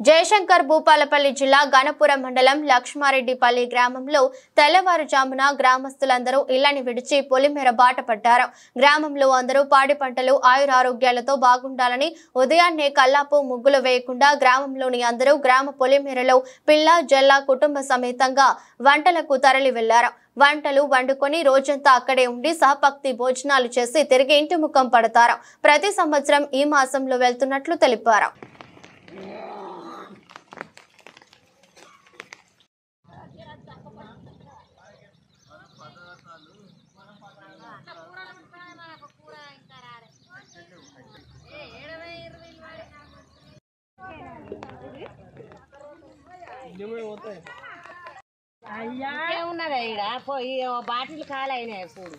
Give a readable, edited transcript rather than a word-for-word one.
జయశంకర్ భూపాలపల్లి జిల్లా గణపురం మండలం లక్ష్మారెడ్డిపల్లి గ్రామంలో తెల్లవారుజామున గ్రామస్తులందరూ ఇళ్లని విడిచి పొలిమేర బాట పట్టారు. గ్రామంలో అందరూ పాడి పంటలు ఆయురారోగ్యాలతో బాగుండాలని ఉదయాన్నే కల్లాపు ముగ్గులు వేయకుండా గ్రామంలోని అందరూ గ్రామ పొలిమేరలో పిల్ల జల్ల కుటుంబ సమేతంగా వంటలకు తరలి వెళ్లారు. వంటలు వండుకొని రోజంతా అక్కడే ఉండి సహపక్తి భోజనాలు చేసి తిరిగి ఇంటి ముఖం పడతారు. ప్రతి సంవత్సరం ఈ మాసంలో వెళ్తున్నట్లు తెలిపారు. ఉన్నదా ఇక్కడ పోయి బాటిల్ ఖాళీ అయినాయి చూడు.